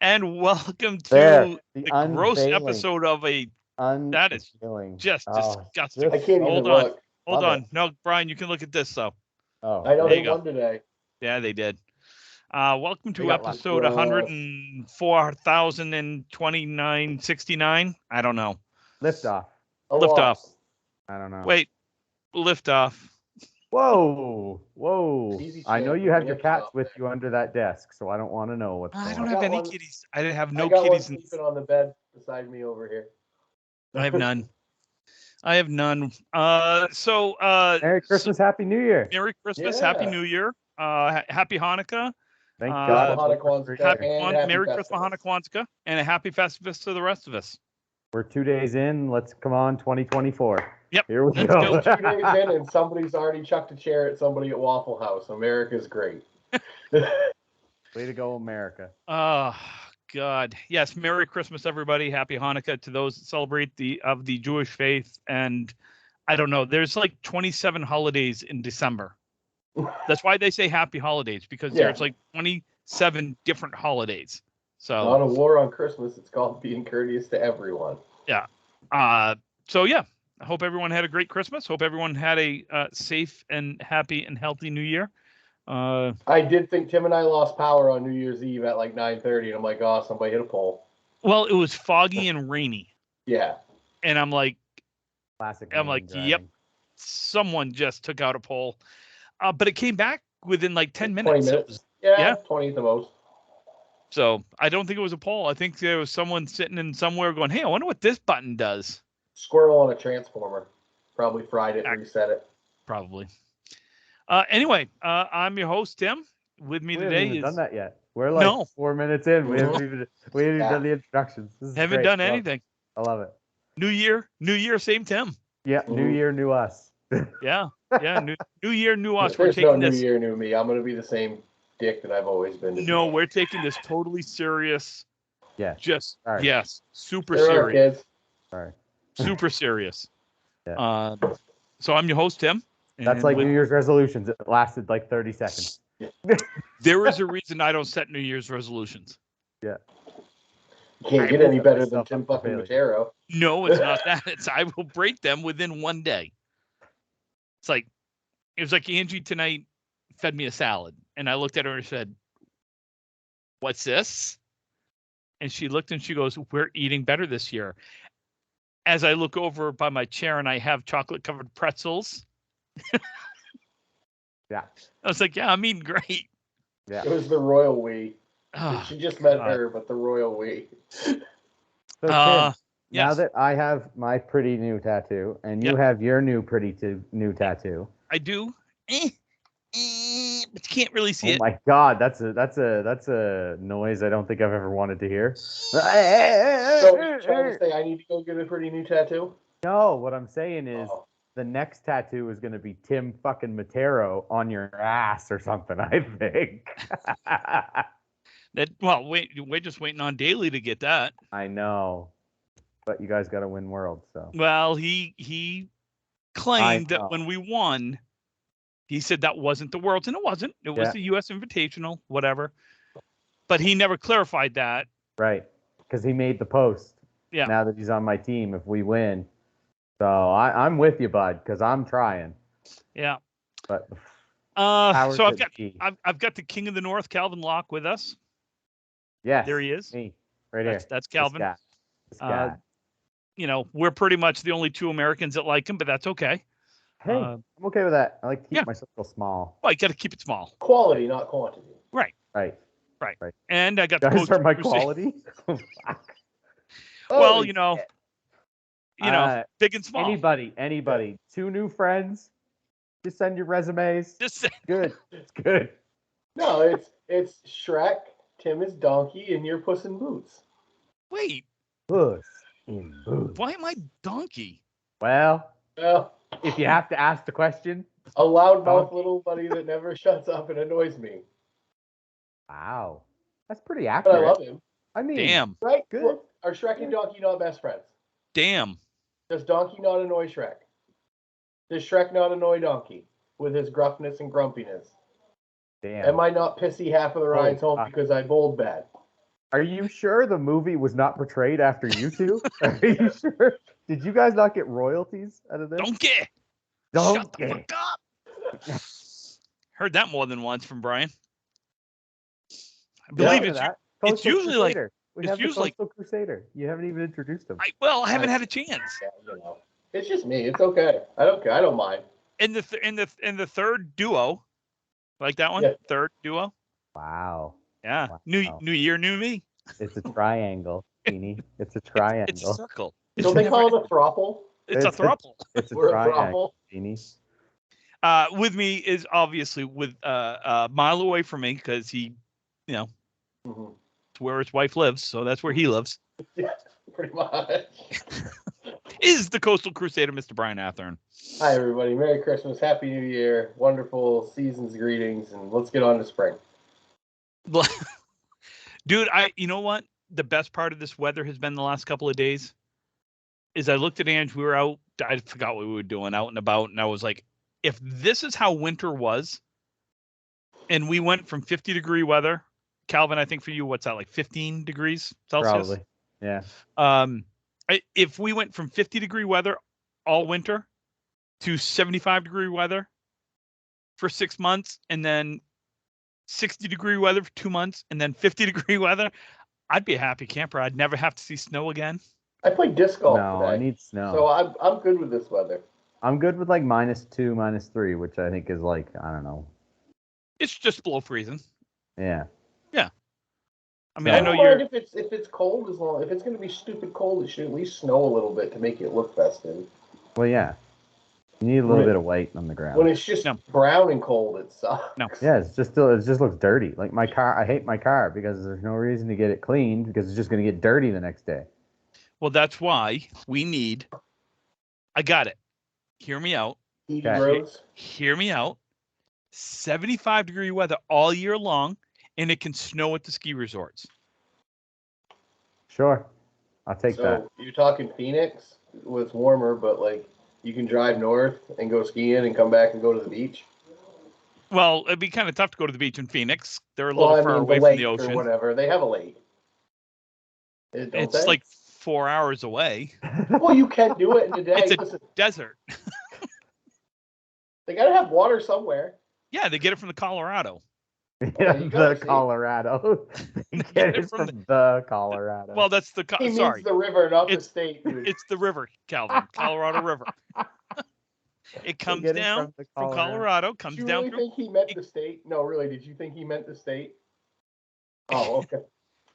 And welcome There, to the the gross unveiling, episode of that is unveiling. just Oh, disgusting. I just can't so even Hold on. look. Hold love it. on. No, Brian, you can look at this though. Oh, I know There they you go. won today. Yeah, they did. Welcome They to got lucky. episode 104,029.69. I don't know. Liftoff. A Lift off. loss. I don't know. Wait, lift off. Whoa. Easy I know chance you of have your lift cats off with there. you under that desk, so I don't want to know what's I going don't on. have got any one. kitties. I have no I got one kitties. sleeping on the bed beside me over here. I have none. I have none. Merry Christmas, Happy New Year. Merry Christmas, Yeah. Happy New Year, Happy Hanukkah. Thank Uh, God. Happy it's over for Hanukkah Christmas. and Happy Merry Festivus. Christmas, Hanukkah, and a Happy Festivus to the rest of us. We're 2 days in. Let's come on, 2024. Yep. Here we Let's go. go. 2 days in, and somebody's already chucked a chair at somebody at Waffle House. America's great. Way to go, America. Oh God, yes. Merry Christmas, everybody. Happy Hanukkah to those that celebrate the Jewish faith. And I don't know. There's like 27 holidays in December. That's why they say Happy Holidays, because Yeah. there's like 27 different holidays. So Not a war on Christmas. It's called being courteous to everyone. yeah. So yeah. I hope everyone had a great Christmas. Hope everyone had a safe and happy and healthy New Year. I did think Tim and I lost power on New Year's Eve at like 9:30, and I'm like, oh, somebody hit a pole. Well, it was foggy and rainy, Yeah. and I'm like, Classic. yep, someone just took out a pole. But it came back within like 10 minutes. 20 minutes. Yeah, 20 at the most. So I don't think it was a pole. I think there was someone sitting in somewhere going, hey, I wonder what this button does. Squirrel on a transformer. Probably fried it, reset it. Probably. Anyway, I'm your host, Tim. With me We today haven't even done that yet. We're like No. 4 minutes in. We haven't even done the introductions. This is haven't great. done anything. I love it. New year, same Tim. Yeah, New Year, new us. Yeah, new year, new us. There's We're taking no this. New Year, new me. I'm going to be the same dick that I've always been. No, we're taking this totally serious. Yeah. Just Sorry. yes, super There are serious. kids. Sorry. Super serious. Yeah. So I'm your host, Tim. That's like New Year's resolutions. It lasted like 30 seconds. There is a reason I don't set New Year's resolutions. Yeah. You can't get any better than myself Tim up for fucking failure. Matero. No, it's not that. It's I will break them within one day. It's like it was like Angie tonight fed me a salad, and I looked at her and said, "What's this?" And she looked and she goes, "We're eating better this year." As I look over by my chair and I have chocolate covered pretzels. Yeah. I was like, yeah, I'm eating great. Yeah. It was the royal we. Oh, She just met God. her, but the royal we. So, Tim, Yes. now that I have my pretty new tattoo and you Yep. have your new new tattoo. I do. But you can't really see Oh it. my God, that's a noise I don't think I've ever wanted to hear. So you're trying to say I need to go get a pretty new tattoo? No, what I'm saying is Oh. the next tattoo is going to be Tim fucking Matero on your ass or something, I think. We're just waiting on Daly to get that. I know. But you guys got to win world, so. Well, he claimed that when we won, he said that wasn't the Worlds, and it wasn't. It was the U.S. Invitational, whatever. But he never clarified that. Right, because he made the post. Yeah. Now that he's on my team, if we win. So I'm with you, bud, because I'm trying. Yeah. But so I've got the King of the North, Calvin Locke, with us. Yes. There he is. Me, right here. That's Calvin. This guy. We're pretty much the only two Americans that like him, but that's okay. Hey, I'm okay with that. I like to keep my circle small. Well, you got to keep it small. Quality, not quantity. Right. Right. And I got the coach. Are my quality? Well, shit. big and small. Anybody. 2 new friends. Just send your resumes. Good. It's good. No, it's Shrek, Tim is Donkey, and you're Puss in Boots. Wait. Puss in Boots. Why am I Donkey? Well, if you have to ask the question. A loudmouth little buddy that never shuts up and annoys me. Wow. That's pretty accurate. But I love him. I mean, damn. Right? Good. Look, are Shrek and Donkey not best friends? Damn. Does Donkey not annoy Shrek? Does Shrek not annoy Donkey with his gruffness and grumpiness? Damn. Am I not pissy half of the rides home because I bowled bad? Are you sure the movie was not portrayed after you two? Are you sure? Did you guys not get royalties out of this? Donkey! Shut the fuck up! Heard that more than once from Brian. I believe it's usually Crusader. We it's have the usually Coastal Crusader. You haven't even introduced him. I haven't had a chance. Yeah, you know. It's just me. It's okay. I don't care. I don't mind. In the third duo, like that one, Yeah. third duo. Wow. Yeah, Wow. new year, new me. It's a triangle, Teeny. It's a triangle. It's a circle. Don't they call it a thruple? It's a thruple. It's a We're a triangle, Teeny. With me is obviously with a mile away from me because he, you know, it's where his wife lives, so that's where he lives. Yeah, pretty much. Is the Coastal Crusader, Mr. Brian Athern. Hi, everybody. Merry Christmas. Happy New Year. Wonderful season's greetings, and let's get on to spring. Dude, you know what? The best part of this weather has been the last couple of days is I looked at Ange. We were out. I forgot what we were doing out and about. And I was like, if this is how winter was, and we went from 50-degree weather, Calvin, I think for you, what's that, like 15 degrees Celsius? Probably. Yeah. If we went from 50-degree weather all winter to 75-degree weather for 6 months, and then 60-degree weather for 2 months, and then 50-degree weather, I'd be a happy camper. I'd never have to see snow again. I played disc golf today. I need snow. So I'm good with this weather. I'm good with like -2, -3, which I think is like, I don't know. It's just below freezing. Yeah. Yeah. I mean, I I know don't mind you're. if it's cold, as long if it's going to be stupid cold, it should at least snow a little bit to make it look festive. Well, yeah. You need a little bit of white on the ground. When it's just brown and cold, it sucks. No. Yeah, it just looks dirty. Like my car, I hate my car because there's no reason to get it cleaned because it's just going to get dirty the next day. Well, that's why we need. I got it. Hear me out. Heated roads. Hear me out. 75-degree weather all year long, and it can snow at the ski resorts. Sure, I'll take that. So you're talking Phoenix, where it's warmer, but like you can drive north and go skiing and come back and go to the beach. Well, it'd be kind of tough to go to the beach in Phoenix. They're a little far away from the ocean. Or whatever. They have a lake. It's like 4 hours away. Well, you can do it in a day. It's a desert. They got to have water somewhere. Yeah, they get it from the Colorado. Yeah, the Colorado. They get it from the Colorado. Well, that's the he means the river, not the state. Dude. It's the river, Calvin. Colorado River. It comes down from Colorado. Comes down. Did you really think he meant the state? No, really. Did you think he meant the state? Oh, okay.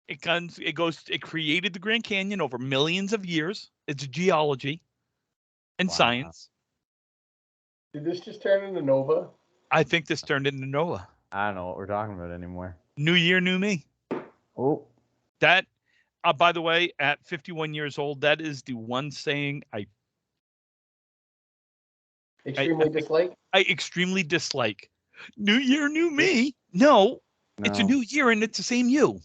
It created the Grand Canyon over millions of years. It's geology and science. Did this just turn into Nova? I think this turned into Nova. I don't know what we're talking about anymore. New year, new me. Oh. That, by the way, at 51 years old, that is the one saying I extremely dislike. New year, new me. No, it's a new year and it's the same you.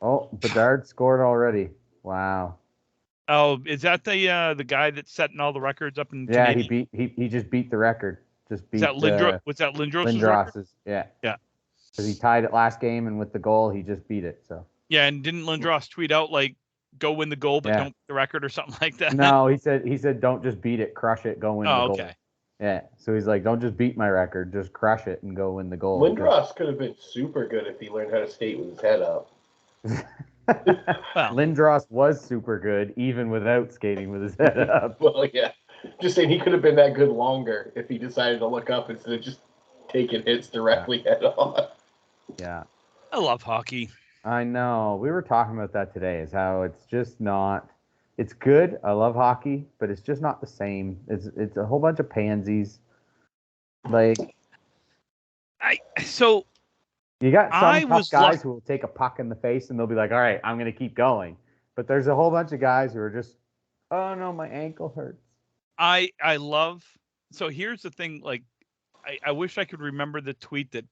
Oh, Bedard scored already. Wow. Oh, is that the guy that's setting all the records up in? Yeah, Canadian? he just beat the record. Just beat. Was that Lindros? Was that Lindros's record? Yeah. Yeah. Because he tied it last game, and with the goal, he just beat it. So. Yeah, and didn't Lindros tweet out like, "Go win the goal, but don't beat the record" or something like that? No, he said don't just beat it, crush it, go win the goal. Oh, okay. Yeah, so he's like, don't just beat my record, just crush it and go win the goal. Lindros could have been super good if he learned how to skate with his head up. Well, Lindros was super good even without skating with his head up. Well, yeah. Just saying he could have been that good longer if he decided to look up instead of just taking hits directly head on. Yeah. I love hockey. I know. We were talking about that today, is how it's just not. It's good. I love hockey, but it's just not the same. It's a whole bunch of pansies. Like, you got some tough guys who will take a puck in the face and they'll be like, all right, I'm going to keep going. But there's a whole bunch of guys who are just, oh no, my ankle hurts. I love. So here's the thing. Like, I wish I could remember the tweet the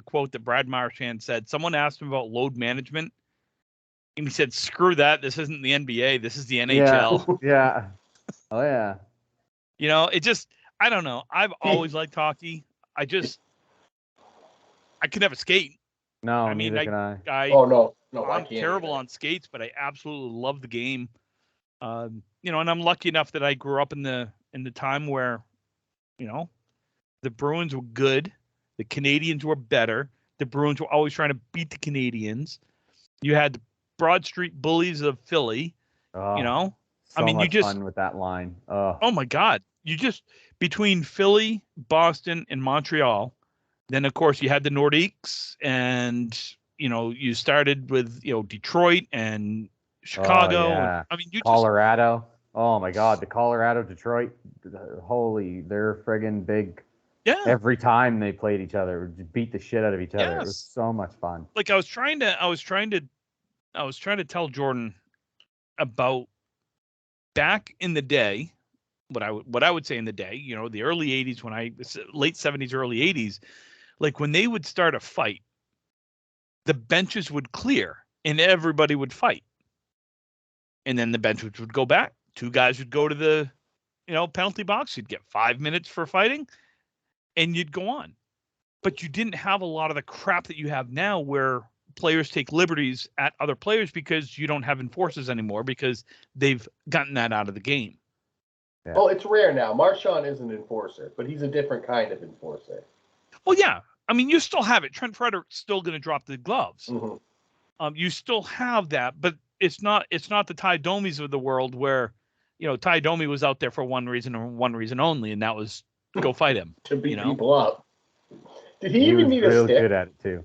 quote that Brad Marchand said. Someone asked him about load management. And he said, screw that. This isn't the NBA. This is the NHL. Yeah. Oh, yeah. You know, it just, I don't know. I've always liked hockey. I could never skate. No, I mean, neither can I. Oh no, I I'm can't terrible either. on skates, but I absolutely love the game. You know, and I'm lucky enough that I grew up in the time where, you know, the Bruins were good, the Canadians were better. The Bruins were always trying to beat the Canadians. You had the Broad Street Bullies of Philly. You Oh, know, I so mean, you much just, fun with that line. Oh, oh my God, you just between Philly, Boston, and Montreal. Then of course you had the Nordiques, and you know you started with Detroit and oh Chicago, and yeah. I mean you just Colorado. Oh my God, the Colorado Detroit. Holy, they're friggin' big. yeah Every time they played each other, just beat the shit out of each other. It was yes. so much fun. Like I was trying to tell Jordan about back in the day, what I would say in the day, the early 80s, late 70s, early 80s, like when they would start a fight, the benches would clear and everybody would fight. And then the benches would go back. Two guys would go to the, penalty box. You'd get 5 minutes for fighting and you'd go on. But you didn't have a lot of the crap that you have now where players take liberties at other players because you don't have enforcers anymore because they've gotten that out of the game. Yeah. Well, it's rare now. Marchand is an enforcer, but he's a different kind of enforcer. Well, yeah. I mean, you still have it. Trent Frederick's still going to drop the gloves. Mm-hmm. You still have that, but it's not the Ty Domies of the world where, Ty Domi was out there for one reason and one reason only, and that was go fight him. To beat people up. Did he even was need a real stick? good at it too.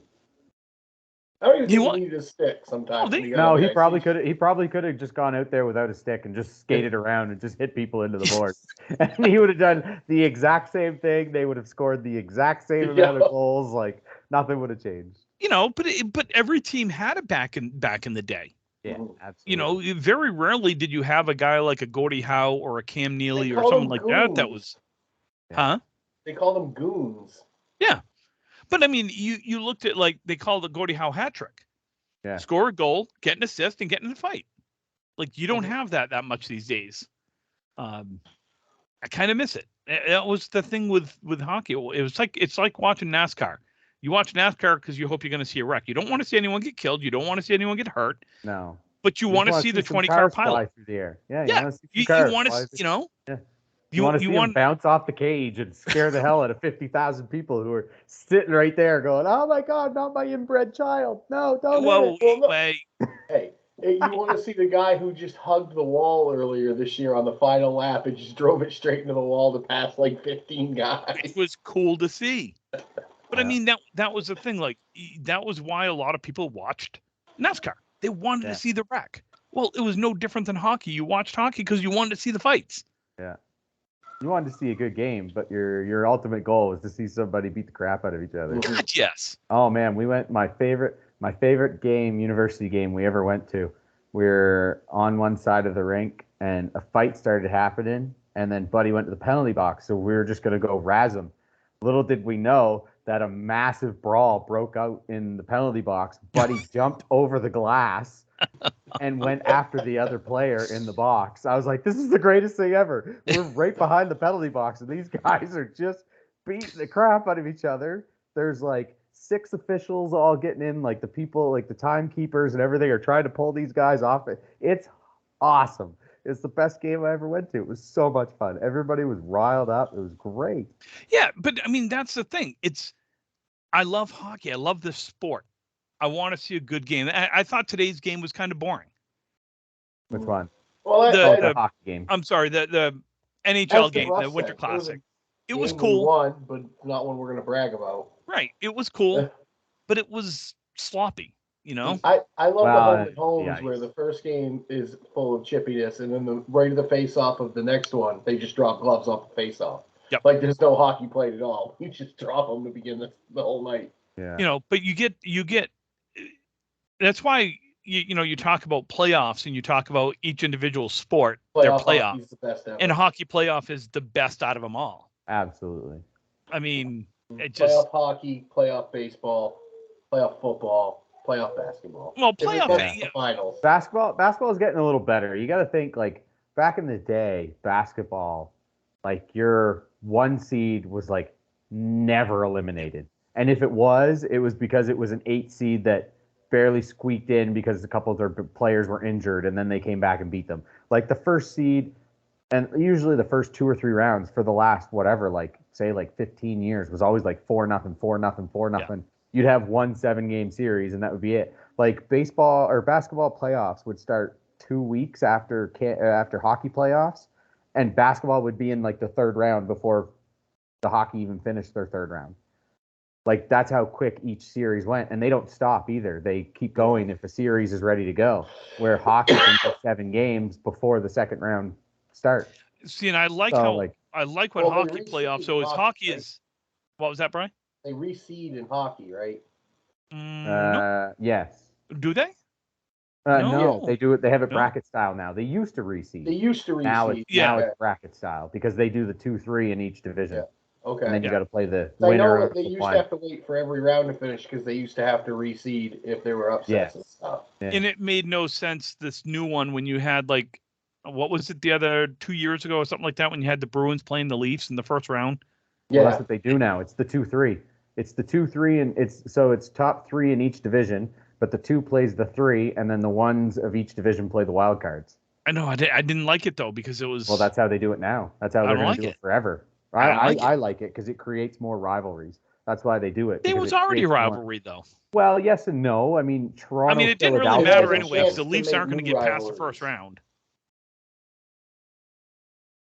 I don't even think he needed a stick sometimes. Oh, No, he probably could. He probably could have just gone out there without a stick and just skated around and just hit people into the board, and he would have done the exact same thing. They would have scored the exact same amount of goals. Like nothing would have changed. But every team had it back in the day. Yeah, absolutely. Very rarely did you have a guy like a Gordie Howe or a Cam Neely or someone like that. That was, huh? They called them goons. Yeah. But I mean, you looked at like they called the Gordie Howe hat trick. Yeah. Score a goal, get an assist, and get in the fight. Like you don't have that much these days. I kind of miss it. That was the thing with hockey. It's like watching NASCAR. You watch NASCAR because you hope you're going to see a wreck. You don't want to see anyone get killed. You don't want to see anyone get hurt. No. But you want to see the 20-car pilot fly through the air. Yeah. You want to, Yeah. You want to see him bounce off the cage and scare the hell out of 50,000 people who are sitting right there going, "Oh my God, not my inbred child! No, don't hit it." Well, hey, you want to see the guy who just hugged the wall earlier this year on the final lap and just drove it straight into the wall to pass like 15 guys. It was cool to see. But I mean, that was the thing. Like that was why a lot of people watched NASCAR. They wanted to see the wreck. Well, it was no different than hockey. You watched hockey because you wanted to see the fights. Yeah. You wanted to see a good game, but your ultimate goal was to see somebody beat the crap out of each other. God, yes. Oh man, we went my favorite game, university game we ever went to. We were on one side of the rink and a fight started happening, and then Buddy went to the penalty box, so we were just gonna go razz him. Little did we know that a massive brawl broke out in the penalty box. Buddy jumped over the glass and went after the other player in the box. I was like, this is the greatest thing ever. We're right behind the penalty box, and these guys are just beating the crap out of each other. There's like 6 officials all getting in, like the people, like the timekeepers and everything are trying to pull these guys off. It's awesome. It's the best game I ever went to. It was so much fun. Everybody was riled up. It was great. Yeah, but I mean, that's the thing. I love hockey. I love this sport. I want to see a good game. I thought today's game was kind of boring. Which one? Well, the hockey game. I'm sorry, the NHL game, the Winter Classic. It was cool. Won, but not one we're going to brag about. Right. It was cool, but it was sloppy. I love the home and homes where the first game is full of chippiness, and then right to the face-off of the next one, they just drop gloves off the face-off. Yep. Like there's no hockey played at all. You just drop them to begin the whole night. Yeah. But you get. That's why you talk about playoffs and you talk about each individual sport. Their playoff is the best ever. And hockey playoff is the best out of them all. Absolutely. I mean, playoff hockey, playoff baseball, playoff football, playoff basketball. Well, playoff finals. Basketball is getting a little better. You got to think like back in the day, basketball, like your 1 seed was like never eliminated. And if it was because it was an 8 seed that barely squeaked in because a couple of their players were injured, and then they came back and beat them. Like the first seed, and usually the first 2 or 3 rounds for the last whatever, like say like 15 years, was always like 4-0, 4-0, 4-0. Yeah. You'd have one 7-game series, and that would be it. Like baseball or basketball playoffs would start 2 weeks after hockey playoffs, and basketball would be in like the 3rd round before the hockey even finished their 3rd round. Like that's how quick each series went, and they don't stop either. They keep going if a series is ready to go. Where hockey can go 7 games before the 2nd round starts. See, and I like So, how like, I like when hockey playoffs. So is hockey right? is. What was that, Brian? They reseed in hockey, right? No. Yes. Do they? No, they do it. They have it No. bracket style now. They used to reseed. Now it's bracket style because they do the 2-3 in each division. Yeah. Okay. And then you got to play the So winner. I know they used to have to wait for every round to finish because they used to have to reseed if there were upsets and stuff. Yeah. And it made no sense, this new one, when you had like, what was it the other 2 years ago or something like that, when you had the Bruins playing the Leafs in the first round? Yeah. Well, that's what they do now. It's the 2-3. It's the 2-3, and it's top 3 in each division, but the 2 plays the 3, and then the ones of each division play the wild cards. I know. I didn't like it though because it was. Well, that's how they do it now. That's how they're going to do it forever. I like it because it creates more rivalries. That's why they do it. There was already a rivalry though. Well, yes and no. I mean, Toronto. I mean, it didn't really matter anyway because the Leafs aren't going to get past the first round.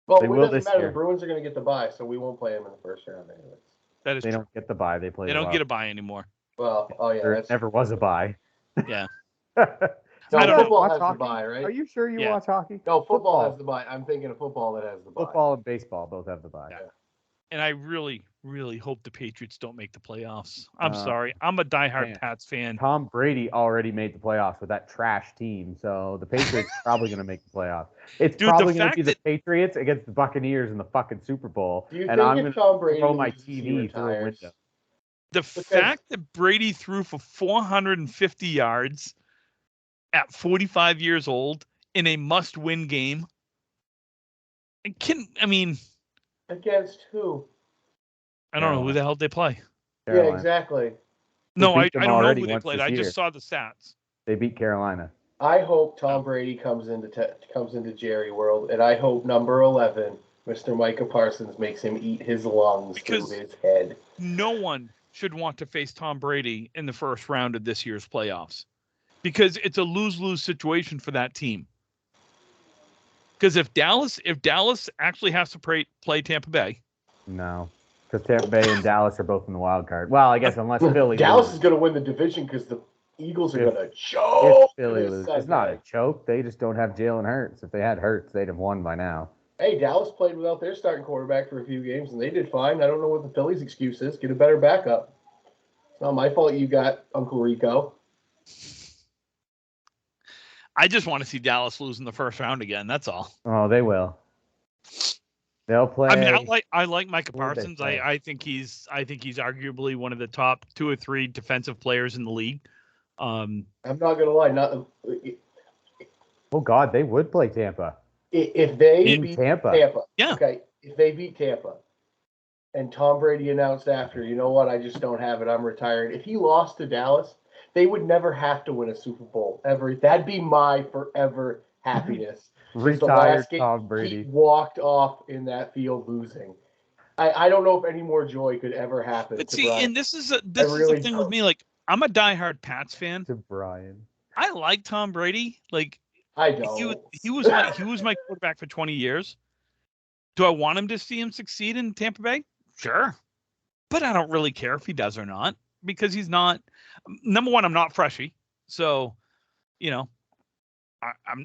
Well, it doesn't matter. The Bruins are going to get the bye, so we won't play them in the first round anyways. That is. They don't get the bye. They play. They don't get a bye anymore. Well, there never was a bye. Yeah. No, football has the bye, right? Are you sure you watch hockey? No, football has the bye. I'm thinking of football that has the bye. Football and baseball both have the bye. Yeah. And I really, really hope the Patriots don't make the playoffs. I'm sorry. I'm a diehard Pats fan. Tom Brady already made the playoffs with that trash team, so the Patriots are probably going to make the playoffs. It's probably going to be the Patriots against the Buccaneers in the fucking Super Bowl, and I'm going to throw my TV through a window. The fact that Brady threw for 450 yards at 45 years old in a must-win game, against who? I don't know who the hell they play. Carolina. Yeah, exactly. No, I don't know who they played. I just saw the stats. They beat Carolina. I hope Tom Brady comes into Jerry World, and I hope number 11, Mr. Micah Parsons, makes him eat his lungs through his head. No one should want to face Tom Brady in the first round of this year's playoffs because it's a lose-lose situation for that team. Because if Dallas actually has to play Tampa Bay. No, because Tampa Bay and Dallas are both in the wild card. Well, I guess unless Philly. Dallas is going to win the division because the Eagles are going to choke. If Philly loses, it's not a choke. They just don't have Jalen Hurts. If they had Hurts, they'd have won by now. Hey, Dallas played without their starting quarterback for a few games, and they did fine. I don't know what the Phillies' excuse is. Get a better backup. It's not my fault you got Uncle Rico. I just want to see Dallas lose in the first round again. That's all. Oh, they will. They'll play. I mean, I like Micah Parsons. I think he's arguably one of the top 2 or 3 defensive players in the league. I'm not gonna lie. Oh God, they would play Tampa. If they beat Tampa. Yeah. Okay. If they beat Tampa, and Tom Brady announced after, you know what? I just don't have it. I'm retired. If he lost to Dallas, they would never have to win a Super Bowl ever. That'd be my forever happiness. Retired Tom Brady. He walked off in that field losing. I don't know if any more joy could ever happen. But see, Brian. And this is the thing with me. Like, I'm a diehard Pats fan. To Brian. I like Tom Brady. Like, I don't. He was my quarterback for 20 years. Do I want him to see him succeed in Tampa Bay? Sure. But I don't really care if he does or not because he's not. Number one, I'm not Freshie. So, I'm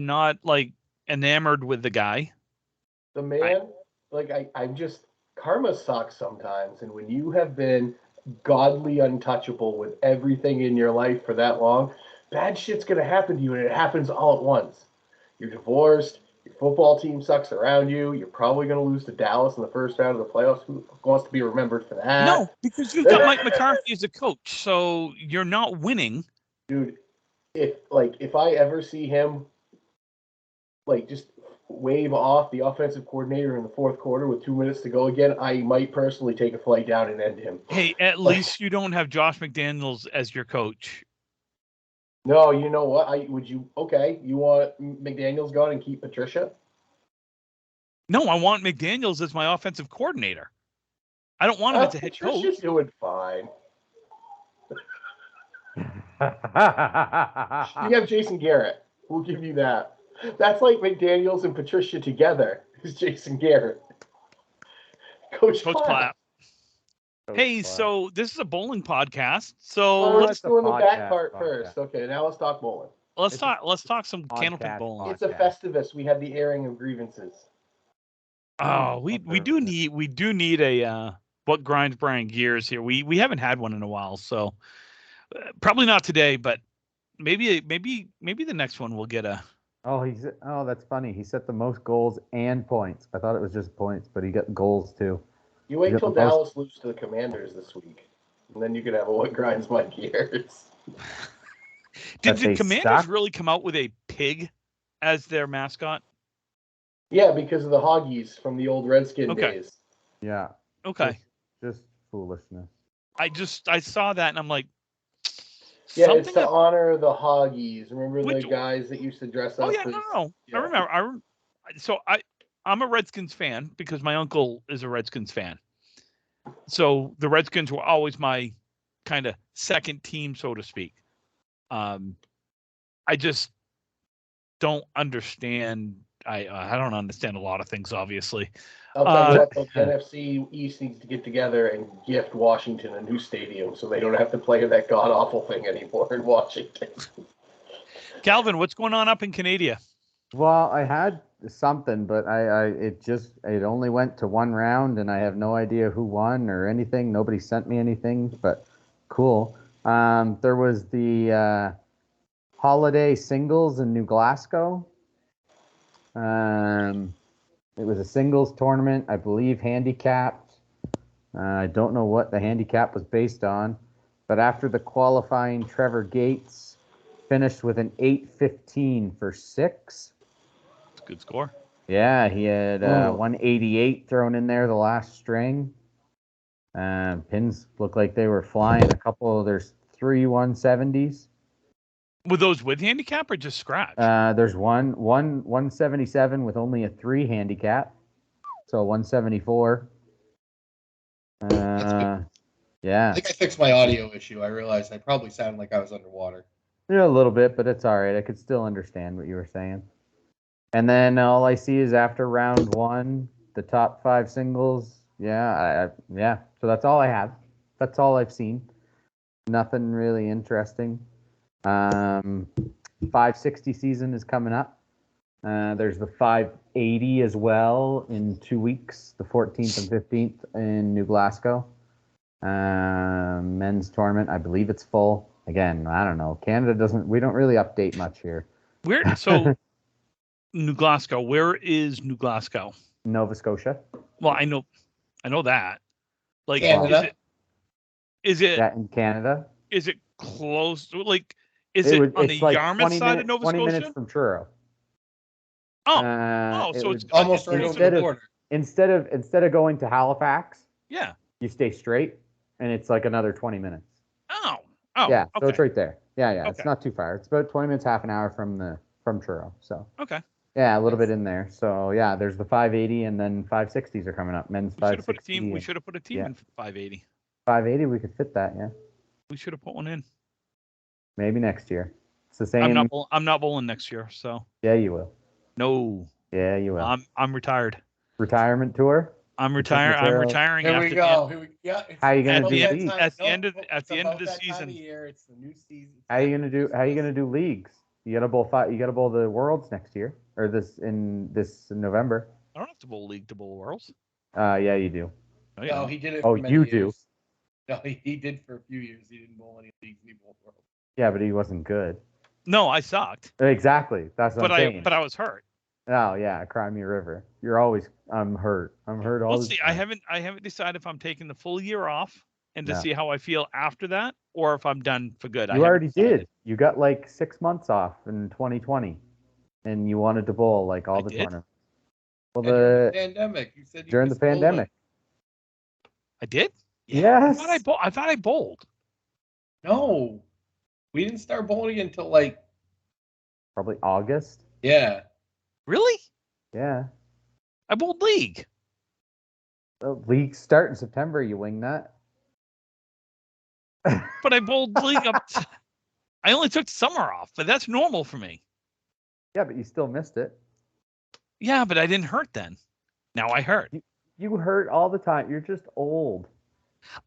not like enamored with the guy. The man, I'm just, karma sucks sometimes. And when you have been godly untouchable with everything in your life for that long, bad shit's going to happen to you, and it happens all at once. You're divorced. Your football team sucks around you. You're probably going to lose to Dallas in the first round of the playoffs. Who wants to be remembered for that? No, because you've got Mike McCarthy as a coach, so you're not winning. Dude, if I ever see him, just wave off the offensive coordinator in the fourth quarter with 2 minutes to go again, I might personally take a flight down and end him. Hey, at least you don't have Josh McDaniels as your coach. No, you know what? You want McDaniels gone and keep Patricia? No, I want McDaniels as my offensive coordinator. I don't want him as a head coach. Patricia's doing fine. You have Jason Garrett. We'll give you that. That's like McDaniels and Patricia together. Is Jason Garrett. Coach Clapp. Hey, so this is a bowling podcast. So let's do the back part first. Okay, now let's talk bowling. Let's talk some Candlepin Bowling. It's a Festivus. We have the airing of grievances. Oh, we do need a what grinds Brian gears here. We haven't had one in a while, so probably not today, but maybe the next one we'll get a. Oh, that's funny. He set the most goals and points. I thought it was just points, but he got goals too. You wait till Dallas loses to the Commanders this week, and then you can have a what grinds my gears. Did the Commanders really come out with a pig as their mascot? Yeah, because of the Hoggies from the old Redskin days. Yeah. Okay. Just foolishness. I saw that and I'm like, yeah, it's to honor the Hoggies. Remember the guys that used to dress up? Oh yeah, no. Yeah. I remember. So I'm a Redskins fan because my uncle is a Redskins fan. So the Redskins were always my kind of second team, so to speak. I just don't understand. I don't understand a lot of things, obviously. I'll tell you what, the NFC East needs to get together and gift Washington a new stadium so they don't have to play that god-awful thing anymore in Washington. Calvin, what's going on up in Canada? Well, I had something, but it only went to one round, and I have no idea who won or anything. Nobody sent me anything, but cool. There was the holiday singles in New Glasgow. It was a singles tournament, I believe, handicapped. I don't know what the handicap was based on, but after the qualifying, Trevor Gates finished with an 8:15 for 6. That's a good score. Yeah, he had 188 thrown in there the last string. Pins look like they were flying. There's 3 170s. Were those with handicap or just scratch? There's one 177 with only a 3 handicap, so 174. Yeah. I think I fixed my audio issue. I realized I probably sounded like I was underwater. Yeah, a little bit, but it's all right. I could still understand what you were saying. And then all I see is after round 1, the top 5 singles. Yeah. So that's all I have. That's all I've seen. Nothing really interesting. 560 season is coming up. There's the 580 as well in 2 weeks, the 14th and 15th in New Glasgow. Men's tournament, I believe it's full. Again, I don't know. We don't really update much here. New Glasgow, where is New Glasgow? Nova Scotia. Well, I know that. Like, Canada. Is it in Canada? Is it close? Like, is it on the Yarmouth side of Nova Scotia? 20 minutes from Truro. So it's almost right over the border. Instead of going to Halifax, yeah, you stay straight, and it's like another 20 minutes. Oh, yeah. Okay. So it's right there. Yeah. Okay. It's not too far. It's about 20 minutes, half an hour from Truro. So okay. Yeah, a little bit in there. So yeah, there's the 580, and then 560s are coming up. Men's 560. We should have put a team in 580. 580, we could fit that. Yeah. We should have put one in. Maybe next year. It's the same. I'm not bowling next year, so. Yeah, you will. No. Yeah, you will. I'm retired. Retirement tour. I'm retiring. Here we go. How are you gonna do leagues? At the end of the season? It's the new season. How are you gonna do leagues? You gotta bowl the Worlds next year, or this November. I don't have to bowl league to bowl Worlds. Yeah, you do. No, he did it. Oh, for many you years. do. No, he did for a few years. He didn't bowl any leagues. He bowled Worlds. Yeah, but he wasn't good. No, I sucked. Exactly. That's what I'm saying. But I was hurt. Oh yeah, Crimea River. You're always. I'm hurt. I'm hurt all the time. I haven't decided if I'm taking the full year off and to see how I feel after that, or if I'm done for good. You already did. You got like 6 months off in 2020, and you wanted to bowl like all the tournaments. Well, And during the the pandemic, you said you during the missed bowling. pandemic. I did. Yes. I thought I bowled. No, we didn't start bowling until like Probably August. yeah. Really? Yeah. I bowled league. The leagues start in September. You wing that. But I bowled league up. I only took summer off, but that's normal for me. Yeah, but you still missed it. Yeah, but I didn't hurt then. Now I hurt. You hurt all the time. You're just old.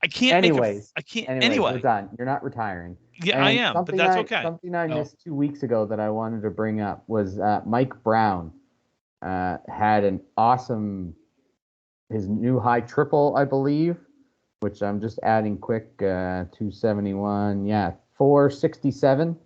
I can't. Anyways, Anyways, we're done. You're not retiring. Yeah, I am, but that's okay. Something I No. missed 2 weeks ago that I wanted to bring up was Mike Brown had an awesome, his new high triple, I believe, which I'm just adding quick, 271, 467.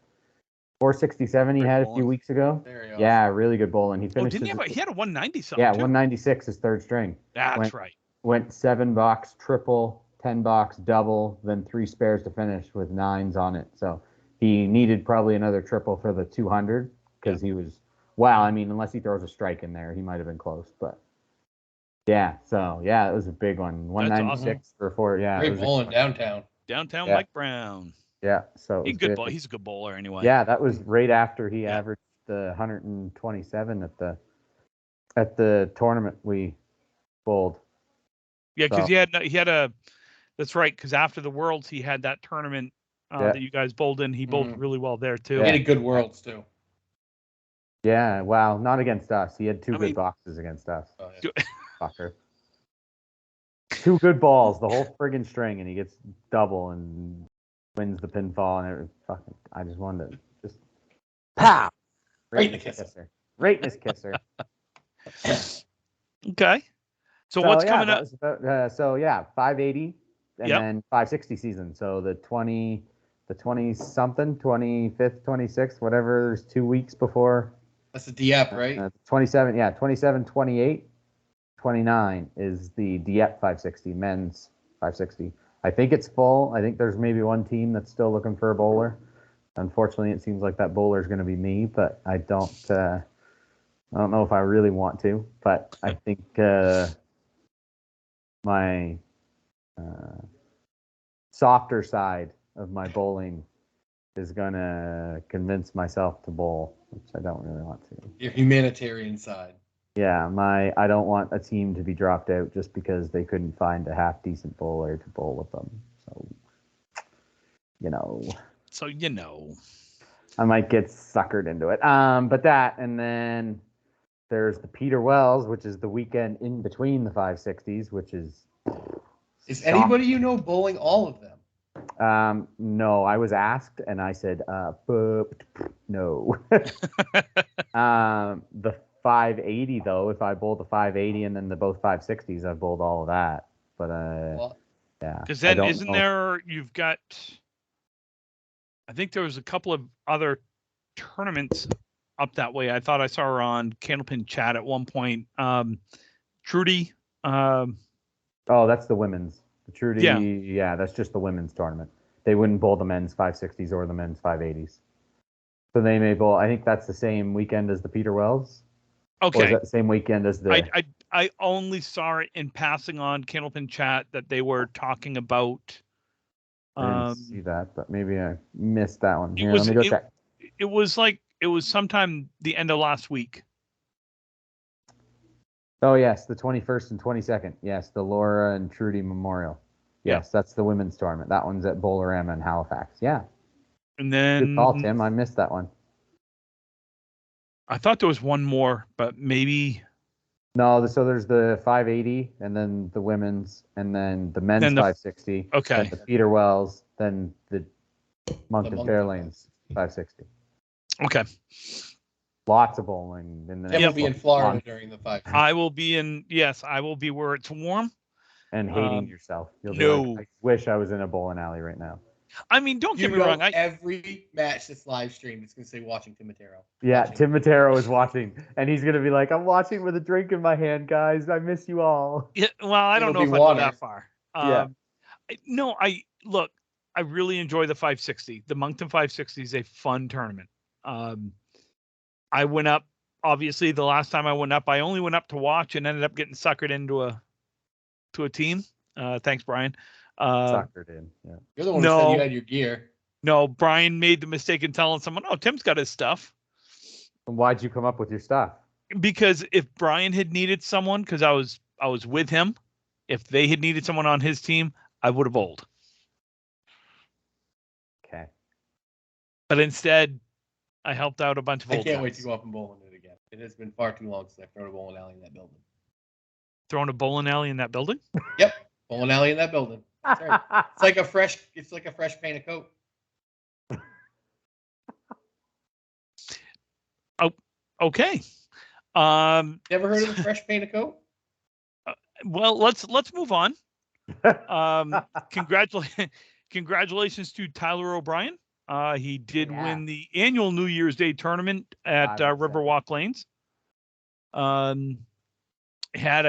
467 he Great had a bowling. few weeks ago. Very awesome. Yeah, really good bowling. He Oh, finished. didn't he had a 190 something? Yeah, too? 196 is third string. That's right. Went 7-box triple, 10-box double, then 3 spares to finish with 9s on it. So he needed probably another triple for the 200 because he was, I mean, unless he throws a strike in there, he might have been close. But yeah, so yeah, it was a big one. 196 for 4. Yeah, Great bowling downtown. Downtown Yeah. Mike Brown. Yeah, so He's good. He's a good bowler anyway. Yeah, that was right after he averaged the 127 at the tournament we bowled. Yeah, because So- he had a. That's right. Because after the Worlds, he had that tournament that you guys bowled in. He bowled really well there too. He had a good Worlds too. Yeah, wow, not against us. He had 2 good boxes against us. Oh, yeah. Fucker. 2 good balls, the whole friggin' string, and he gets double and wins the pinfall and everything. Fucking, I just wanted to just pow! Right in the kisser. Right in his kisser. Okay. So what's coming that up? was about, 580 and Yep. then 560 season. So the 20 something, 25th, 26th, whatever. There's 2 weeks before. That's the Dieppe, right? 27, 27, 28, 29 is the Dieppe 560, men's 560. I think it's full. I think there's maybe one team that's still looking for a bowler. Unfortunately, it seems like that bowler is going to be me, but I don't know if I really want to. But I think my softer side of my bowling is going to convince myself to bowl, which I don't really want to. Your humanitarian side. Yeah, I don't want a team to be dropped out just because they couldn't find a half decent bowler to bowl with them. So, I might get suckered into it. But that, and then there's the Peter Wells, which is the weekend in between the 560s, which is. Is anybody you know bowling all of them? No, I was asked, and I said, no. The 580 though, if I bowl the 580 and then the both 560s, I've bowled all of that. But yeah. Because then isn't there? You've got. I think there was a couple of other tournaments up that way. I thought I saw her on Candlepin Chat at one point. Trudy. Oh, that's the women's. The Trudy. Yeah, that's just the women's tournament. They wouldn't bowl the men's 560s or the men's 580s. So they may bowl. I think that's the same weekend as the Peter Wells. Okay. Or is that the same weekend as the? I only saw it in passing on Candlepin Chat that they were talking about. I didn't see that, but maybe I missed that one. Here, let me go check. It was sometime the end of last week. Oh yes, the 21st and 22nd. Yes, the Laura and Trudy Memorial. Yes, that's the women's tournament. That one's at Bowlerama in Halifax. Yeah. And then good call, Tim. I missed that one. I thought there was one more, but maybe. No, so there's the 580, and then the women's, and then the men's 560. Okay. Then the Peter Wells, then the Moncton Fairlanes 560. Okay. Lots of bowling. Tim will be in Florida during the 5. I will be in. Yes, I will be where it's warm. And hating yourself. You'll be like, I wish I was in a bowling alley right now. I mean, don't get me wrong. Every match that's live streamed, it's going to say watching Tim Matero. Yeah, Tim Matero is watching, and he's going to be like, I'm watching with a drink in my hand, guys. I miss you all. Yeah, well, I don't know if I go that far. No, I really enjoy the 560. The Moncton 560 is a fun tournament. I went up obviously, the last time I went up, I only went up to watch and ended up getting suckered into a team. Thanks, Brian. Suckered in. Yeah. You're the one who said you had your gear. No, Brian made the mistake in telling someone, "Oh, Tim's got his stuff." And why'd you come up with your stuff? Because if Brian had needed someone, because I was with him, if they had needed someone on his team, I would have bowled. Okay. But instead, I helped out a bunch of I old can't guys. wait to go up and bowl in it again. It has been far too long since I've thrown a bowling alley in that building. Throwing a bowling alley in that building? Yep, bowling alley in that building. That's right. It's like a fresh paint of coat. Oh, okay. Never heard of the fresh paint of coat? Well, let's move on. Congratulations to Tyler O'Brien. He did win the annual New Year's Day tournament at Riverwalk Lanes. I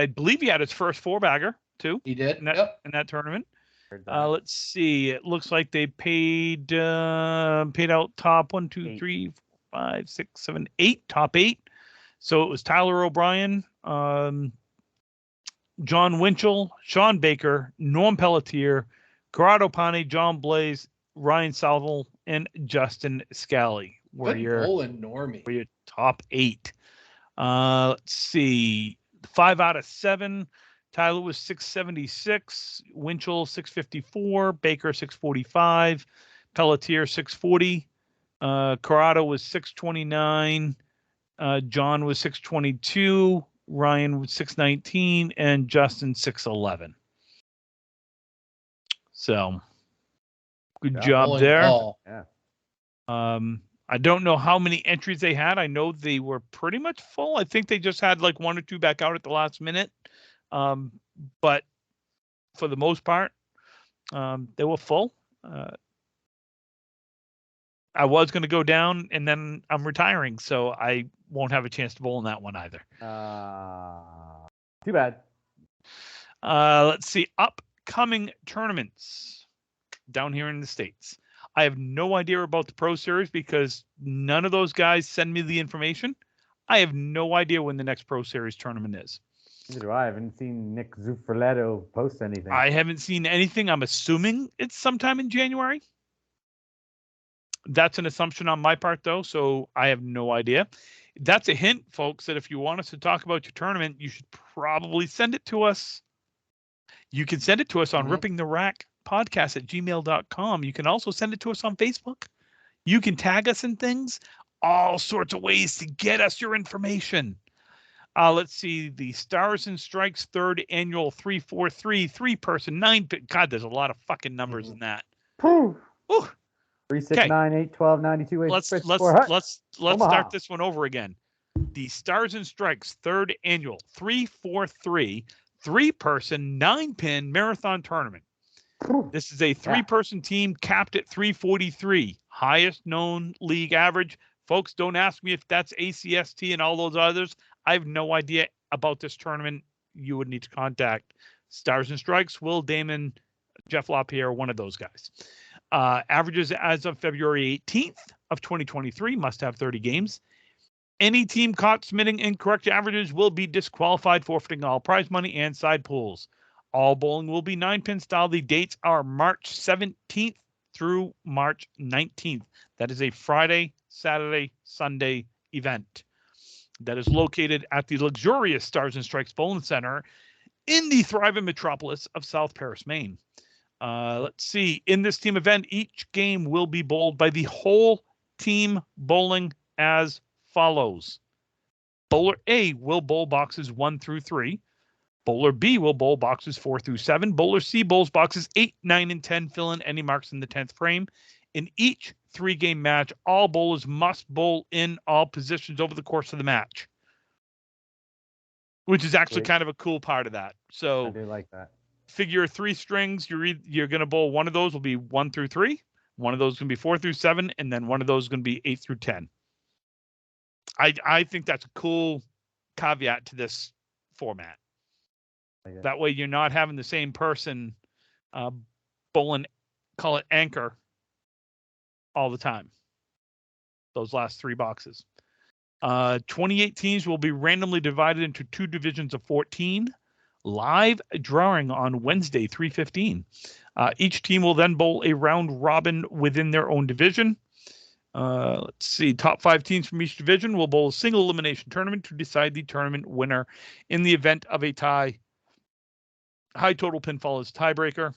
believe he had his first four-bagger too. He did. In that tournament. Let's see. It looks like they paid out top 1, 2, 3, 4, 5, 6, 7, 8, top 8. So it was Tyler O'Brien, John Winchell, Sean Baker, Norm Pelletier, Corrado Pane, John Blaze, Ryan Salvel, and Justin Scally were your top 8. Let's see. 5 out of 7. Tyler was 676, Winchell 654, Baker 645, Pelletier 640, Corrado was 629, John was 622, Ryan was 619, and Justin 611. So good job there. Yeah. I don't know how many entries they had. I know they were pretty much full. I think they just had like 1 or 2 back out at the last minute. But for the most part, they were full. I was going to go down, and then I'm retiring, so I won't have a chance to bowl in that one either. Too bad. Let's see. Upcoming tournaments down here in the States. I have no idea about the Pro Series because none of those guys send me the information. I have no idea when the next Pro Series tournament is. Neither do I haven't seen Nick Zuffreletto post anything. I haven't seen anything. I'm assuming it's sometime in January. That's an assumption on my part, though, so I have no idea. That's a hint, folks, that if you want us to talk about your tournament, you should probably send it to us. You can send it to us on rippingtherackpodcast@gmail.com. You can also send it to us on Facebook. You can tag us in things. All sorts of ways to get us your information. Let's see. The Stars and Strikes 3rd Annual 343 3-person 9. God, there's a lot of fucking numbers in that. Whew. Ooh. 3, 6, 9, 8, 12, 92, 8, Let's 6, let's start this one over again. The Stars and Strikes 3rd Annual 343 3-person 9-pin marathon tournament. This is a 3-person team capped at 343, highest known league average. Folks, don't ask me if that's ACST and all those others. I have no idea about this tournament. You would need to contact Stars and Strikes, Will Damon, Jeff LaPierre, one of those guys. Averages as of February 18th of 2023 must have 30 games. Any team caught submitting incorrect averages will be disqualified, forfeiting all prize money and side pools. All bowling will be 9-pin style. The dates are March 17th through March 19th. That is a Friday, Saturday, Sunday event that is located at the luxurious Stars and Strikes Bowling Center in the thriving metropolis of South Paris, Maine. Let's see. In this team event, each game will be bowled by the whole team bowling as follows. Bowler A will bowl boxes 1 through 3. Bowler B will bowl boxes 4 through 7. Bowler C bowls boxes 8, 9, and 10, fill in any marks in the 10th frame. In each 3-game match, all bowlers must bowl in all positions over the course of the match, which is actually kind of a cool part of that. So I do like that. Figure 3 strings. You're going to bowl one of those will be 1 through 3. One of those is going to be 4 through 7, and then one of those is going to be 8 through 10. I think that's a cool caveat to this format. That way you're not having the same person bowling, call it anchor, all the time. Those last 3 boxes. 28 teams will be randomly divided into 2 divisions of 14. Live drawing on Wednesday, 3:15. Each team will then bowl a round robin within their own division. Let's see. Top 5 teams from each division will bowl a single elimination tournament to decide the tournament winner. In the event of a tie, high total pinfall is tiebreaker.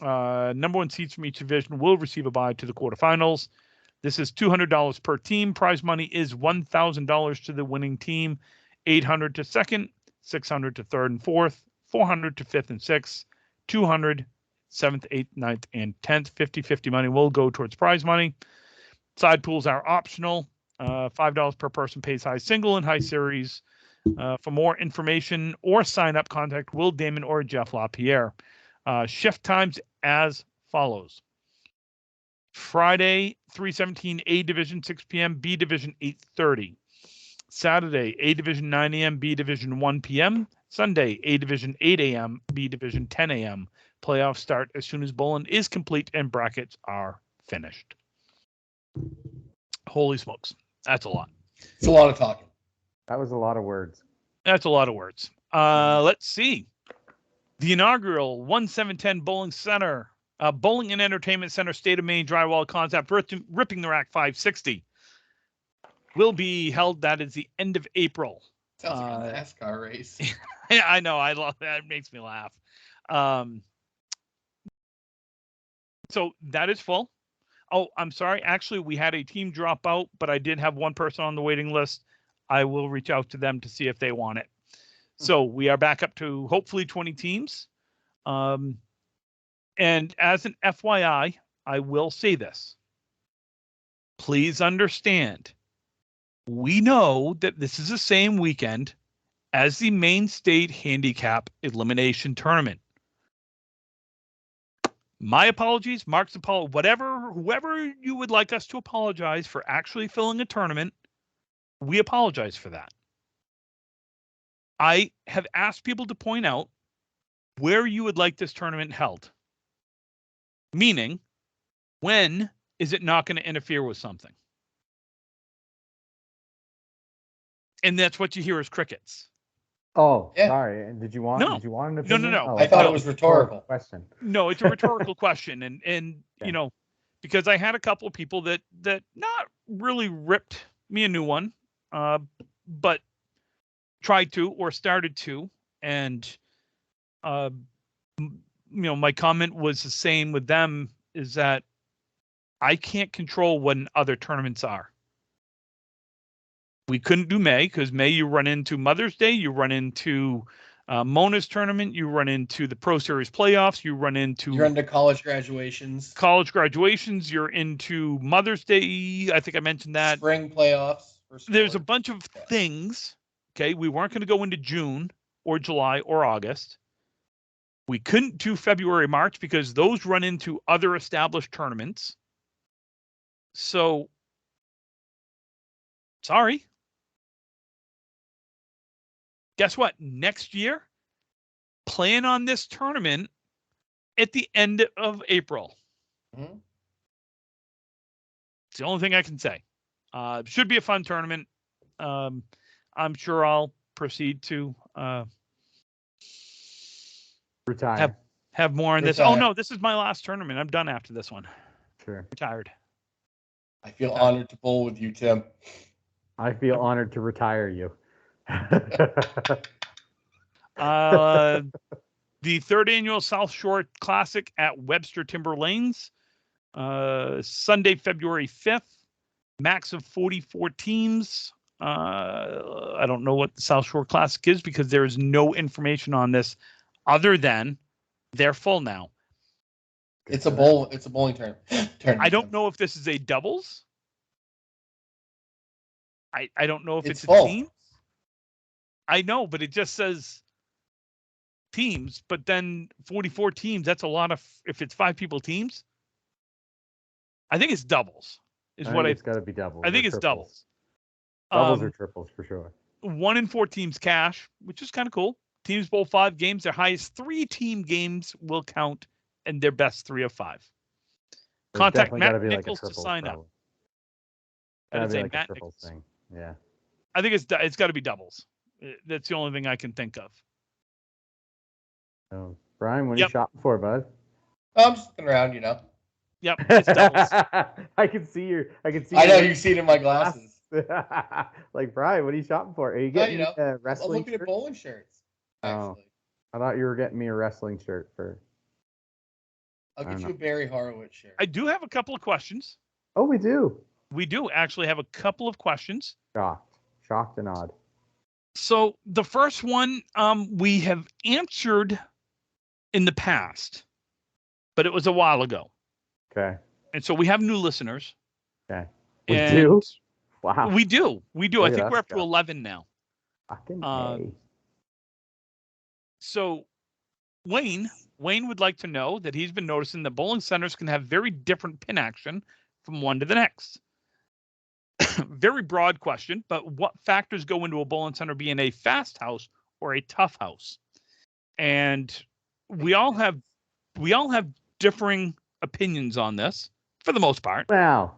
Number 1 seeds from each division will receive a bye to the quarterfinals. This is $200 per team. Prize money is $1,000 to the winning team, $800 to second, $600 to third and fourth, $400 to fifth and sixth, $200, 7th, 8th, 9th, and 10th. 50-50 money will go towards prize money. Side pools are optional. $5 per person pays high single and high series. For more information or sign up, contact Will Damon or Jeff LaPierre. Shift times as follows. Friday, 3:17, A Division, 6 p.m., B Division, 8:30. Saturday, A Division, 9 a.m., B Division, 1 p.m. Sunday, A Division, 8 a.m., B Division, 10 a.m. Playoffs start as soon as bowling is complete and brackets are finished. Holy smokes. That's a lot. It's a lot of talking. That was a lot of words. That's a lot of words. Let's see. The inaugural 1710 Bowling Center, Bowling and Entertainment Center, State of Maine drywall concept, Ripping the Rack 560, will be held. That is the end of April. Sounds like a NASCAR race. I know. I love that. It makes me laugh. So that is full. Oh, I'm sorry. Actually, we had a team drop out, but I did have one person on the waiting list. I will reach out to them to see if they want it. So we are back up to hopefully 20 teams. And as an FYI, I will say this. Please understand, we know that this is the same weekend as the Maine State Handicap Elimination Tournament. My apologies, Mark's apology, whoever you would like us to apologize for actually filling a tournament, we apologize for that. I have asked people to point out where you would like this tournament held. Meaning, when is it not going to interfere with something? And that's what you hear is crickets. Oh, Yeah. sorry. And did you want? No. Did you want an No, opinion? no. Oh, I thought it was rhetorical. Question. No, it's a rhetorical question, and Yeah. you know, because I had a couple of people that not really ripped me a new one, but tried to or started to, and my comment was the same with them, is that I can't control when other tournaments are. We couldn't do May because May you run into Mother's Day, you run into Mona's tournament, you run into the Pro Series playoffs, you're into college graduations. You're into Mother's Day. I think I mentioned that. Spring playoffs. There's a bunch of things. Okay, we weren't going to go into June or July or August. We couldn't do February, March because those run into other established tournaments. So, sorry. Guess what? Next year, plan on this tournament at the end of April. Mm-hmm. It's the only thing I can say. Should be a fun tournament. I'm sure I'll proceed to Retire. have more on this. Oh no, this is my last tournament. I'm done after this one. Sure. Retired. I feel honored to bowl with you, Tim. I feel honored to retire you. The third annual South Shore Classic at Webster Timber Lanes, Sunday, February 5th. Max of 44 teams. I don't know what the South Shore Classic is because there is no information on this other than they're full now. It's a bowling tournament. I don't know if this is a doubles. I don't know if it's a full. team. I know, but it just says teams, but then 44 teams, that's a lot of, if it's 5 people teams. I think it's doubles. It's got to be doubles. I think it's doubles. Doubles or triples for sure. 1 in 4 teams cash, which is kind of cool. Teams bowl 5 games. Their highest 3 team games will count, and their best 3 of 5. Contact Matt Nichols to sign up. That is a Matt Nichols thing. Yeah. I think it's got to be doubles. That's the only thing I can think of. So, Brian, what are Yep. you shopping for, bud? I'm just looking around, Yep, it's doubles. I can see your. I can see. I know your you see it in my glasses. Like, Brian, what are you shopping for? Are you No, getting me a I'm wrestling looking at shirt? bowling shirts. Actually, I thought you were getting me a wrestling shirt for. I'll I get don't you know. a Barry Horowitz shirt. I do have a couple of questions. Oh, we do. We do actually have a couple of questions. Shocked and odd. So the first one we have answered in the past, but it was a while ago. Okay. And so we have new listeners. Okay. We do. Wow. We do. Look I at think us we're up go. to 11 now. Fucking A. So Wayne would like to know that he's been noticing that bowling centers can have very different pin action from one to the next. Very broad question, but what factors go into a bowling center being a fast house or a tough house? And we all have differing opinions on this for the most part. Well,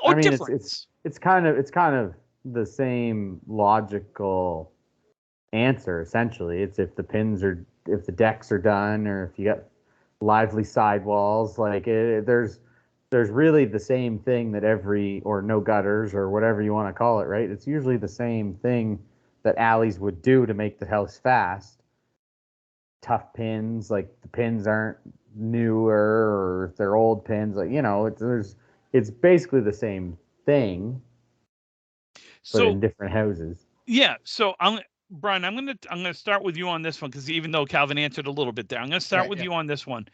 Or I mean, difference. it's kind of the same logical answer essentially. It's if the decks are done, or if you got lively sidewalls, like there's really the same thing that or no gutters or whatever you want to call it, right? It's usually the same thing that alleys would do to make the house fast. Tough pins, like the pins aren't newer, or if they're old pins, like it's basically the same thing, but in different houses. Yeah. So Brian, I'm gonna start with you on this one, because even though Calvin answered a little bit there, I'm gonna start with you on this one,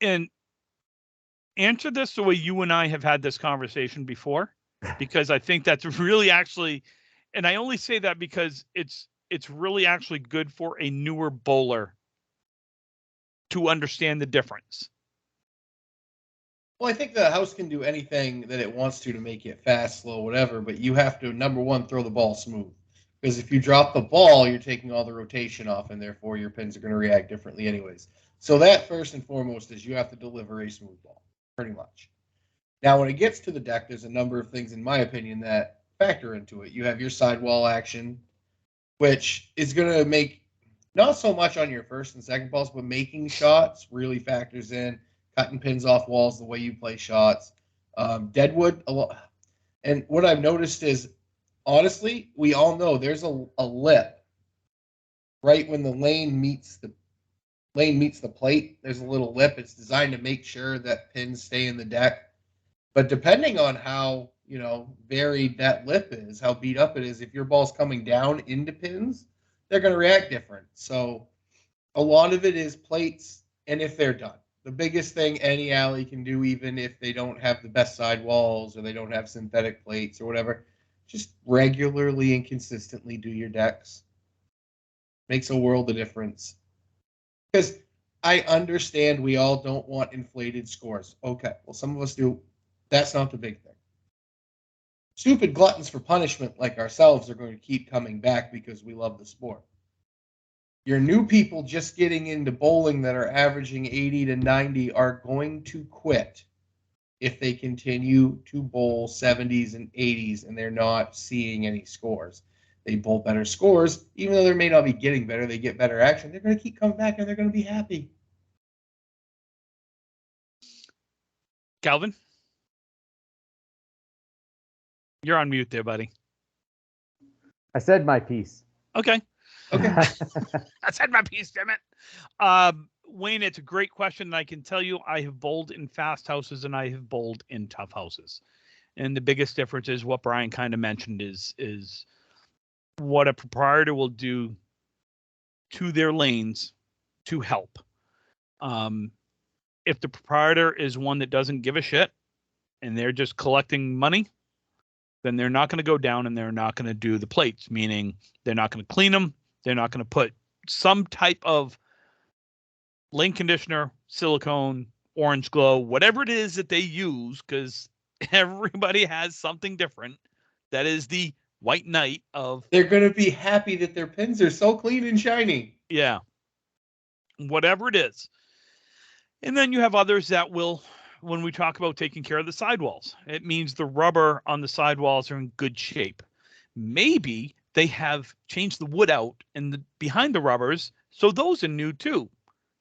and answer this the way you and I have had this conversation before, because I think that's really actually, and I only say that because it's really actually good for a newer bowler to understand the difference. Well, I think the house can do anything that it wants to make it fast, slow, whatever, but you have to, number one, throw the ball smooth. Because if you drop the ball, you're taking all the rotation off, and therefore your pins are going to react differently anyways. So that, first and foremost, is you have to deliver a smooth ball, pretty much. Now, when it gets to the deck, there's a number of things, in my opinion, that factor into it. You have your sidewall action, which is going to make, not so much on your first and second balls, but making shots really factors in. Cutting pins off walls, the way you play shots. Deadwood, a lot. And what I've noticed is, honestly, we all know there's a lip right when the lane meets the plate. There's a little lip. It's designed to make sure that pins stay in the deck. But depending on how varied that lip is, how beat up it is, if your ball's coming down into pins, they're going to react different. So a lot of it is plates, and if they're done. The biggest thing any alley can do, even if they don't have the best sidewalls or they don't have synthetic plates or whatever, just regularly and consistently do your decks. Makes a world of difference. Because I understand we all don't want inflated scores. Okay, well, some of us do. That's not the big thing. Stupid gluttons for punishment like ourselves are going to keep coming back because we love the sport. Your new people just getting into bowling that are averaging 80 to 90 are going to quit if they continue to bowl 70s and 80s and they're not seeing any scores. They bowl better scores, even though they may not be getting better, they get better action. They're going to keep coming back and they're going to be happy. Calvin, you're on mute there, buddy. I said my piece. Okay. I said my piece, damn it. Wayne, it's a great question. And I can tell you, I have bowled in fast houses and I have bowled in tough houses. And the biggest difference is what Brian kind of mentioned is what a proprietor will do to their lanes to help. If the proprietor is one that doesn't give a shit and they're just collecting money, then they're not going to go down and they're not going to do the plates, meaning they're not going to clean them. They're not going to put some type of lane conditioner, silicone, orange glow, whatever it is that they use, because everybody has something different. That is the white knight of... They're going to be happy that their pins are so clean and shiny. Yeah. Whatever it is. And then you have others that will, when we talk about taking care of the sidewalls, it means the rubber on the sidewalls are in good shape. Maybe they have changed the wood out and behind the rubbers, so those are new too.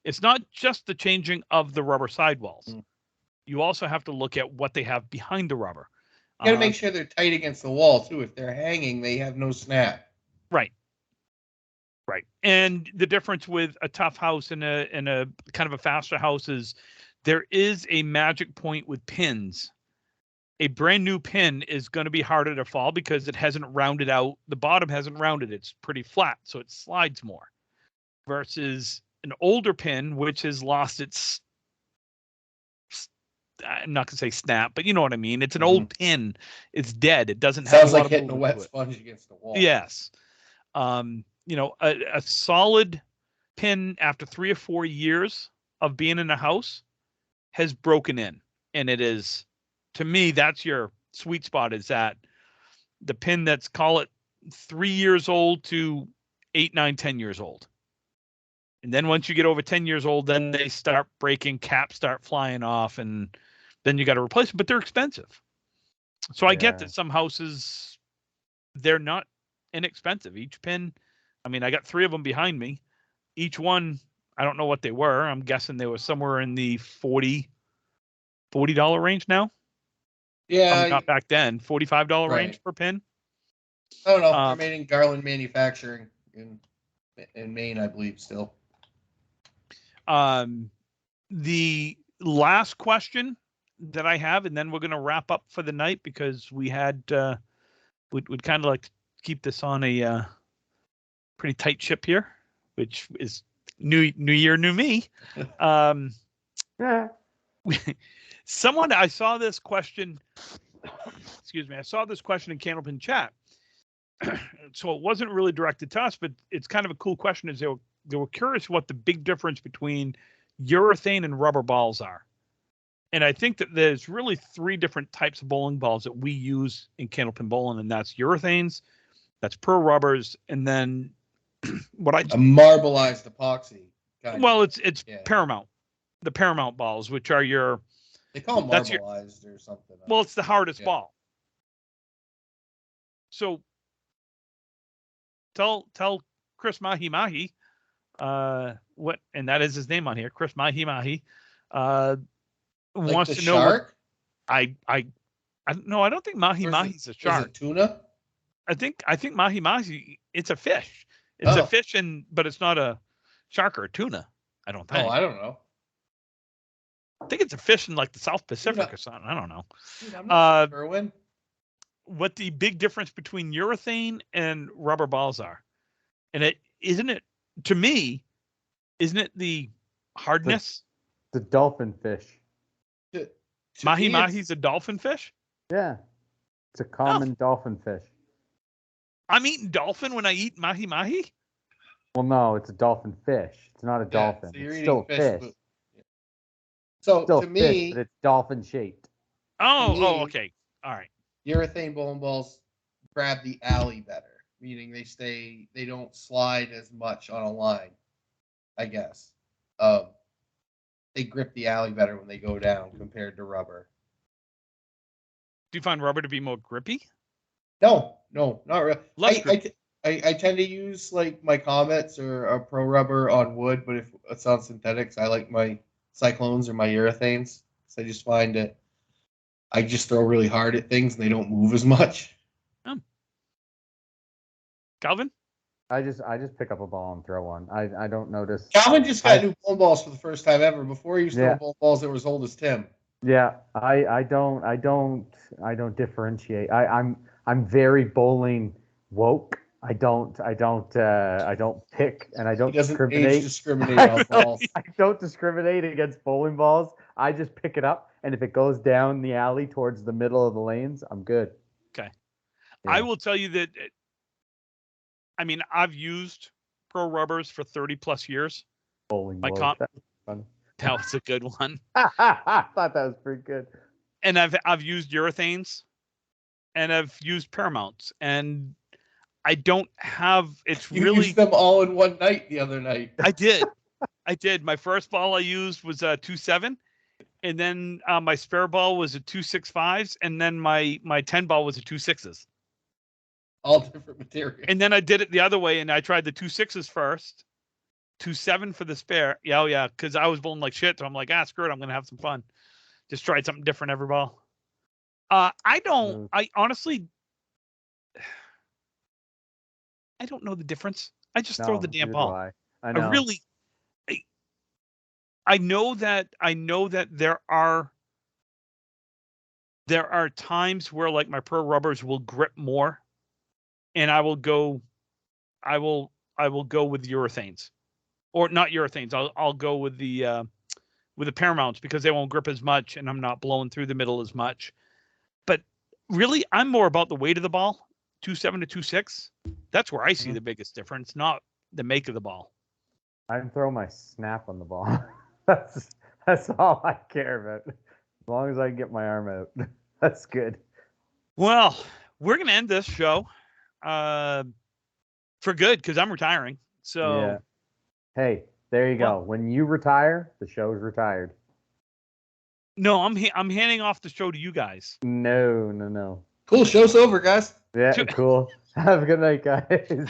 It's not just the changing of the rubber sidewalls. You also have to look at what they have behind the rubber. You got to make sure they're tight against the wall too. If they're hanging, they have no snap. Right. Right. And the difference with a tough house and a kind of a faster house is there is a magic point with pins. A brand new pin is going to be harder to fall because it hasn't rounded out. The bottom hasn't rounded. It's pretty flat, so it slides more. Versus an older pin, which has lost its, I'm not going to say snap, but you know what I mean. It's an old pin. It's dead. It doesn't have Sounds a lot like of hitting a movement wet to it. sponge against the wall. Yes. A solid pin after 3 or 4 years of being in a house has broken in. And it is, to me, that's your sweet spot, is that the pin that's, call it 3 years old to 8, 9, 10 years old. And then once you get over 10 years old, then they start breaking, caps start flying off, and then you got to replace them, but they're expensive. So I get that some houses, they're not inexpensive. Each pin, I mean, I got 3 of them behind me. Each one, I don't know what they were. I'm guessing they were somewhere in the $40 range now. Yeah. Not back then, $45 Right. range per pin. I don't know. They're made in Garland Manufacturing in Maine, I believe, still. The last question that I have, and then we're going to wrap up for the night because we had, we'd kind of like to keep this on a pretty tight ship here, which is new year, new me. Someone, I saw this question. Excuse me. I saw this question in Candlepin chat. So it wasn't really directed to us, but it's kind of a cool question. Is they were curious what the big difference between urethane and rubber balls are. And I think that there's really 3 different types of bowling balls that we use in Candlepin Bowling, and that's urethanes, that's pro rubbers, and then what I a marbleized epoxy. Well, it's Paramount, the Paramount balls, which are your, they call them marbleized or something. Well, it's the hardest ball. So tell Chris Mahi Mahi what, and that is his name on here, Chris Mahi Mahi, wants to know shark? What I don't think Mahi Mahi's a shark. Is it tuna? I think Mahi Mahi, it's a fish. It's a fish, but it's not a shark or a tuna, I don't think. Oh, I don't know. I think it's a fish in like the South Pacific or something. I don't know. Dude, I'm not sure, Erwin. What the big difference between urethane and rubber balls are. And to me, isn't it the hardness? The dolphin fish. Mahi Mahi's a dolphin fish? Yeah. It's a common dolphin fish. I'm eating dolphin when I eat Mahi Mahi? Well, no, it's a dolphin fish. It's not a dolphin. So it's still a fish. So still to me, fish, but it's dolphin shaped. Oh, okay. All right. Urethane bowling balls grab the alley better, meaning they don't slide as much on a line, I guess. They grip the alley better when they go down compared to rubber. Do you find rubber to be more grippy? No, not really. I tend to use like my Comets or a Pro Rubber on wood, but if it's on synthetics, I like my Cyclones or my urethanes. So I just find that I just throw really hard at things and they don't move as much. Calvin? I just pick up a ball and throw one. I don't notice. Calvin just got new bowling balls for the first time ever. Before he used to throw bowling balls that were as old as Tim. Yeah, I don't differentiate. I'm very bowling woke. I don't pick and I don't discriminate on balls. I don't discriminate against bowling balls. I just pick it up, and if it goes down the alley towards the middle of the lanes, I'm good. Okay. Yeah. I will tell you that, I mean, I've used pro rubbers for 30 plus years. Bowling balls. That was a good one. I thought that was pretty good. And I've used urethanes, and I've used Paramounts, and I don't have. You used them all in one night the other night. I did. My first ball I used was a 2.7, and then my spare ball was a 2.65s, and then my 10 ball was a 2.6s. All different material. And then I did it the other way, and I tried the 2 6s first, 2 7 for the spare. Yeah, yeah, because I was bowling like shit. So I'm like, screw it, I'm gonna have some fun. Just tried something different every ball. I honestly, I don't know the difference. I just throw the damn ball. I know. I really, I know that there are times where like my pro rubbers will grip more, and I will go with urethanes, or not urethanes. I'll go with the Paramounts because they won't grip as much, and I'm not blowing through the middle as much. But really, I'm more about the weight of the ball, 2.7 to 2.6. That's where I see the biggest difference, not the make of the ball. I can throw my snap on the ball. That's all I care about. As long as I can get my arm out, that's good. Well, we're gonna end this show for good because I'm retiring. So yeah. Hey, there you go. When you retire, the show's retired. No, I'm handing off the show to you guys. No. Cool. Show's over, guys. Yeah, cool. Have a good night, guys.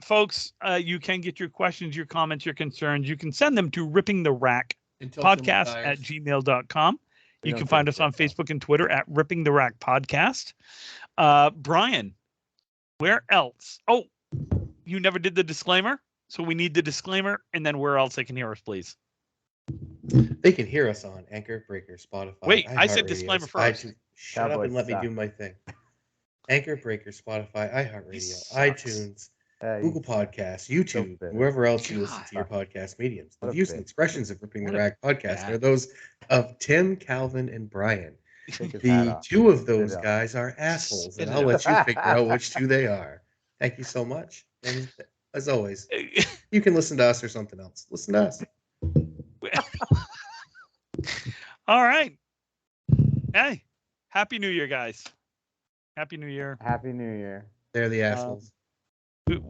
Folks, you can get your questions, your comments, your concerns. You can send them to rippingtherackpodcast@gmail.com. You can find us on Facebook and Twitter at Ripping the Rack Podcast. Brian, where else? Oh, you never did the disclaimer, so we need the disclaimer, and then where else they can hear us, please. They can hear us on Anchor, Breaker, Spotify. Wait, I said disclaimer first. Shut up and let me do my thing. Anchor, Breaker, Spotify, iHeartRadio, iTunes, Google Podcasts, YouTube, wherever else you listen to your podcast mediums. The views and expressions of Ripping the Rack Podcast are those of Tim, Calvin, and Brian. The two of those guys are assholes, and I'll let you figure out which two they are. Thank you so much. And as always, you can listen to us or something else. Listen to us. All right. Hey, Happy New Year, guys. Happy New Year. Happy New Year. They're the assholes. Did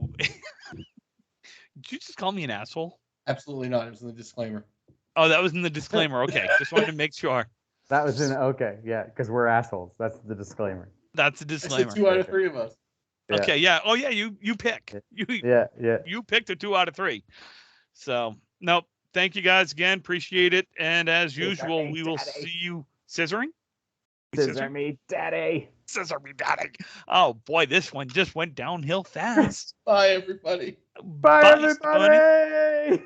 you just call me an asshole? Absolutely not. It was in the disclaimer. Oh, that was in the disclaimer. Okay. Just wanted to make sure. That was okay. Yeah, because we're assholes. That's the disclaimer. That's the disclaimer. It's 2 out of 3 of us. Yeah. Okay. Yeah. Oh, yeah. You pick. Yeah. You picked a 2 out of 3. So, nope. Thank you guys again. Appreciate it. And as usual, we will see you scissoring. Scissor me, daddy. Scissor me, daddy. Oh boy, this one just went downhill fast. Bye, everybody. Bye everybody.